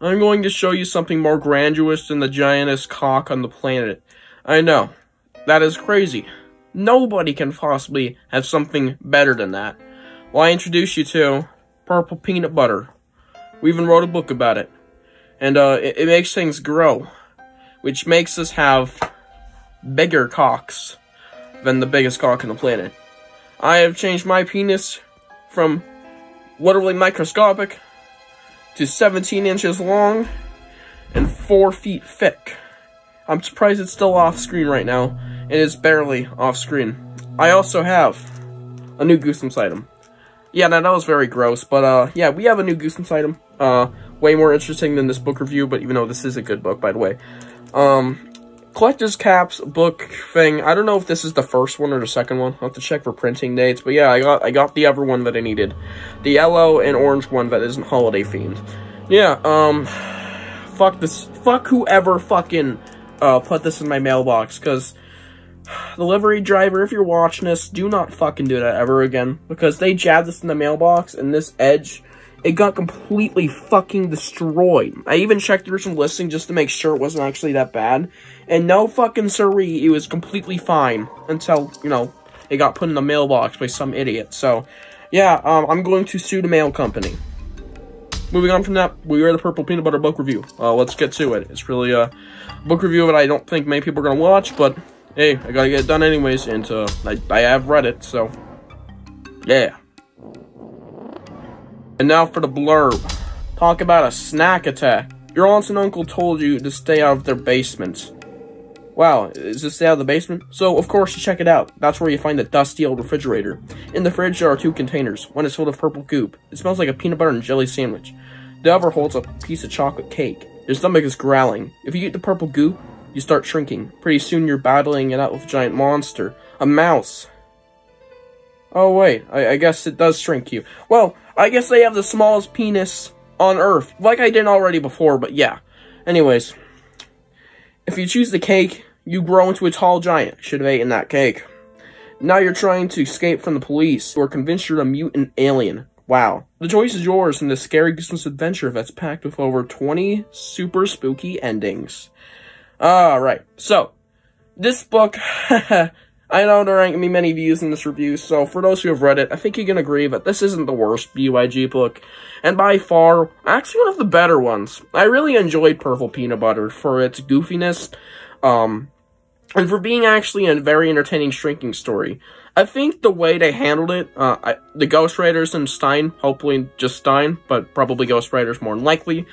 I'm going to show you something more grandiose than the giantest cock on the planet. I know. That is crazy. Nobody can possibly have something better than that. Well, I introduce you to purple peanut butter. We even wrote a book about it. And it makes things grow, which makes us have bigger cocks than the biggest cock on the planet. I have changed my penis from literally microscopic to 17 inches long and 4 feet thick. I'm surprised it's still off screen right now. It is barely off screen. I also have a new Goosebumps item. Yeah, that was very gross, but yeah, we have a new Goosebumps item. Way more interesting than this book review, but even though this is a good book, by the way. Collector's Caps book thing. I don't know if this is the first one or the second one. I'll have to check for printing dates, but yeah, I got the other one that I needed. The yellow and orange one that isn't holiday themed. Yeah, fuck this. Fuck whoever fucking put this in my mailbox, because delivery driver, if you're watching this, do not fucking do that ever again, because they jabbed this in the mailbox, and this edge, it got completely fucking destroyed. I even checked the original listing just to make sure it wasn't actually that bad, and no fucking siree, it was completely fine, until, you know, it got put in the mailbox by some idiot. So, yeah, I'm going to sue the mail company. Moving on from that, we are the Purple Peanut Butter book review. Let's get to it. It's really a book review that I don't think many people are going to watch, but hey, I gotta get it done anyways, and I have read it, so yeah. And now for the blurb. Talk about a snack attack. Your aunts and uncle told you to stay out of their basement. Wow, is this stay out of the basement? So, of course, you check it out. That's where you find the dusty old refrigerator. In the fridge, there are 2 containers. One is filled with purple goop. It smells like a peanut butter and jelly sandwich. The other holds a piece of chocolate cake. Your stomach is growling. If you eat the purple goop, you start shrinking. Pretty soon, you're battling it out with a giant monster. A mouse. Oh, wait. I guess it does shrink you. Well, I guess they have the smallest penis on Earth. Like I did already before, but yeah. Anyways. If you choose the cake, you grow into a tall giant. Should have eaten that cake. Now you're trying to escape from the police, who are convinced you're a mutant alien. Wow. The choice is yours in this scary Goosebumps adventure that's packed with over 20 super spooky endings. Alright. So, this book... I know there aren't going to be many views in this review, so for those who have read it, I think you can agree that this isn't the worst BYG book, and by far, actually one of the better ones. I really enjoyed Purple Peanut Butter for its goofiness, and for being actually a very entertaining shrinking story. I think the way they handled it, the ghostwriters and Stine, hopefully just Stine, but probably ghostwriters more than likely,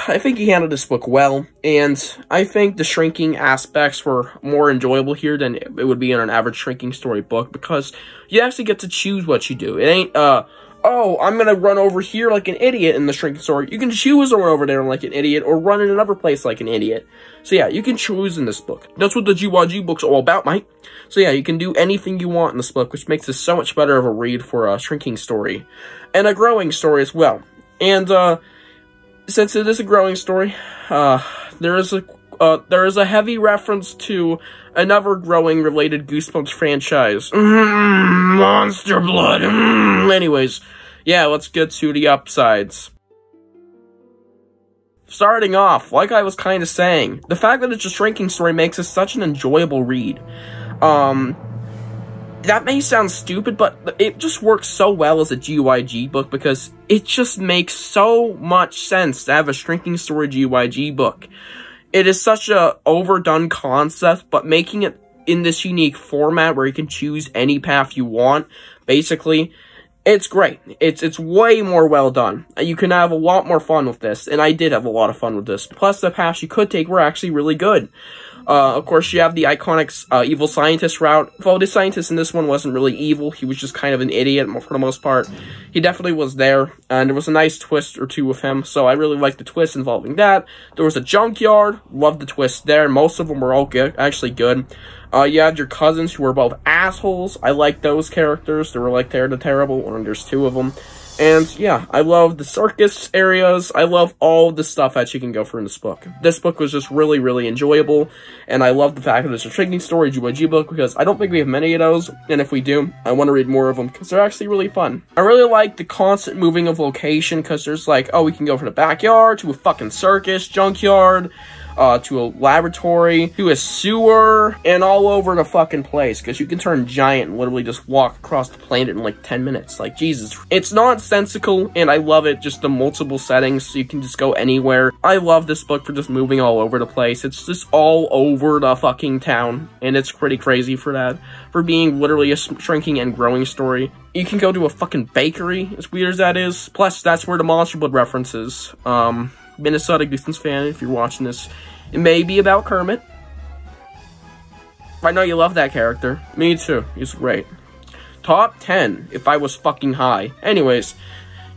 I think he handled this book well, and I think the shrinking aspects were more enjoyable here than it would be in an average shrinking story book, because you actually get to choose what you do. It ain't, oh, I'm gonna run over here like an idiot in the shrinking story. You can choose to run over there like an idiot, or run in another place like an idiot. So yeah, you can choose in this book. That's what the GYG book's all about, mate. So yeah, you can do anything you want in this book, which makes this so much better of a read for a shrinking story. And a growing story as well. And, since it is a growing story, there is a heavy reference to another growing related Goosebumps franchise. Monster blood. Anyways, yeah, let's get to the upsides. Starting off, like I was kind of saying, the fact that it's a shrinking story makes it such an enjoyable read. That may sound stupid, but it just works so well as a GYG book because it just makes so much sense to have a shrinking story GYG book. It is such a overdone concept, but making it in this unique format where you can choose any path you want, basically, it's great. It's way more well done. You can have a lot more fun with this, and I did have a lot of fun with this. Plus, the paths you could take were actually really good. Of course, you have the iconic evil scientist route. Though the scientist in this one wasn't really evil, he was just kind of an idiot for the most part. He definitely was there, and there was a nice twist or two with him, so I really liked the twist involving that. There was a junkyard, loved the twist there. Most of them were all good, actually good. You had your cousins who were both assholes. I like those characters. They were like they're the terrible, and there's two of them. And yeah, I love the circus areas. I love all the stuff that you can go through in this book. This book was just really, really enjoyable. And I love the fact that it's a shrinking story GYG book because I don't think we have many of those. And if we do, I want to read more of them because they're actually really fun. I really like the constant moving of location because there's like, oh, we can go from the backyard to a fucking circus, junkyard, to a laboratory, to a sewer, and all over the fucking place, because you can turn giant and literally just walk across the planet in like 10 minutes. Like, Jesus. It's nonsensical, and I love it, just the multiple settings, so you can just go anywhere. I love this book for just moving all over the place. It's just all over the fucking town, and it's pretty crazy for that, for being literally a shrinking and growing story. You can go to a fucking bakery, as weird as that is. Plus, that's where the Monster Blood reference is. Minnesota Goosebumps fan, if you're watching this, it may be about Kermit. I know you love that character. Me too. He's great. Top 10, if I was fucking high. Anyways,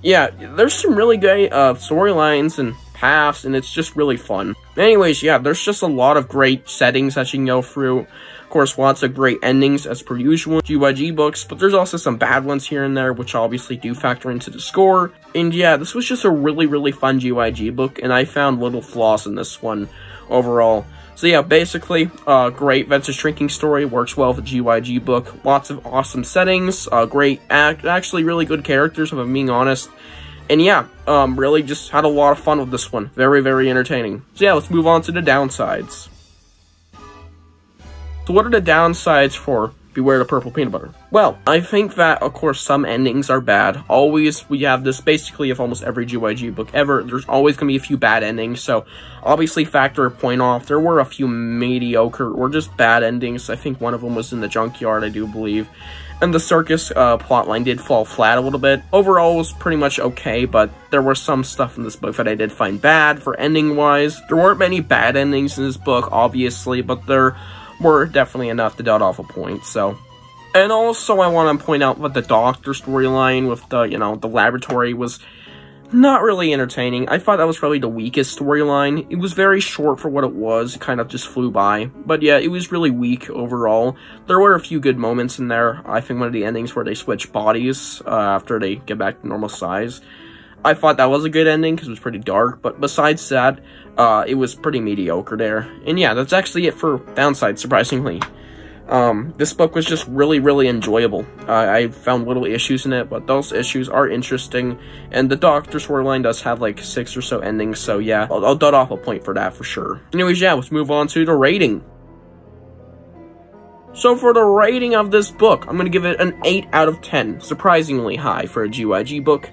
yeah, there's some really great storylines and paths, and it's just really fun. Anyways, yeah, there's just a lot of great settings that you can go through. Of course, lots of great endings, as per usual, GYG books, but there's also some bad ones here and there, which obviously do factor into the score. And yeah, this was just a really, really fun GYG book, and I found little flaws in this one overall. So yeah, basically, great. That's a shrinking story, works well with a GYG book. Lots of awesome settings, great, actually really good characters, if I'm being honest. And yeah, really just had a lot of fun with this one. Very, very entertaining. So yeah, let's move on to the downsides. So what are the downsides for Beware the Purple Peanut Butter? Well, I think that, of course, some endings are bad. Always, we have this basically of almost every GYG book ever. There's always going to be a few bad endings, so obviously factor a point off. There were a few mediocre or just bad endings. I think one of them was in the junkyard, I do believe. And the circus plotline did fall flat a little bit. Overall, it was pretty much okay, but there was some stuff in this book that I did find bad for ending-wise. There weren't many bad endings in this book, obviously, but there were definitely enough to dot off a point, so. And also, I want to point out that the doctor storyline with the, the laboratory was not really entertaining. I thought that was probably the weakest storyline. It was very short for what it was. It kind of just flew by. But yeah, it was really weak overall. There were a few good moments in there. I think one of the endings where they switch bodies after they get back to normal size. I thought that was a good ending because it was pretty dark, but besides that, it was pretty mediocre there. And yeah, that's actually it for downsides, surprisingly. This book was just really, really enjoyable. I found little issues in it, but those issues are interesting, and the Doctor storyline does have like 6 or so endings, so yeah, I'll dot off a point for that for sure. Anyways, yeah, let's move on to the rating. So for the rating of this book, I'm going to give it an 8 out of 10, surprisingly high for a GYG book.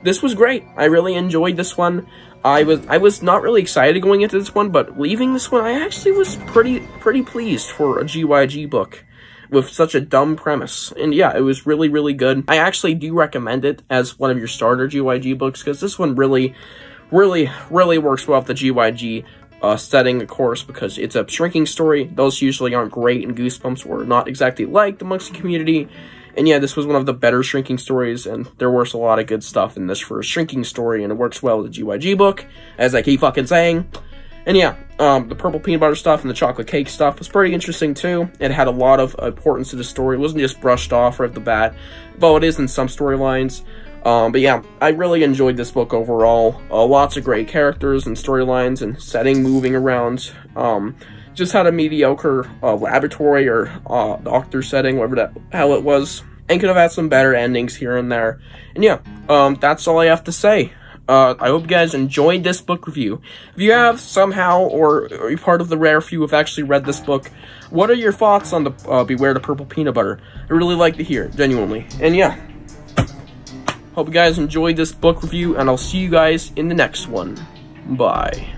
This was great. I really enjoyed this one. I was not really excited going into this one, but leaving this one, I actually was pretty pleased for a GYG book with such a dumb premise. And yeah, it was really, really good. I actually do recommend it as one of your starter GYG books, because this one really works well with the GYG setting, of course, because it's a shrinking story. Those usually aren't great in Goosebumps, or not exactly liked amongst the community. And yeah, this was one of the better shrinking stories, and there was a lot of good stuff in this for a shrinking story, and it works well with the GYG book, as I keep fucking saying. And yeah, the purple peanut butter stuff and the chocolate cake stuff was pretty interesting too. It had a lot of importance to the story. It wasn't just brushed off right at the bat, though it is in some storylines. But yeah, I really enjoyed this book overall. Lots of great characters and storylines and setting moving around. Just had a mediocre laboratory or doctor setting, whatever the hell it was, and could have had some better endings here and there. And yeah, that's all I have to say. I hope you guys enjoyed this book review. If you have somehow, or you're part of the rare few who have actually read this book, what are your thoughts on the Beware the Purple Peanut Butter? I really like to hear, genuinely. And yeah, hope you guys enjoyed this book review, and I'll see you guys in the next one. Bye.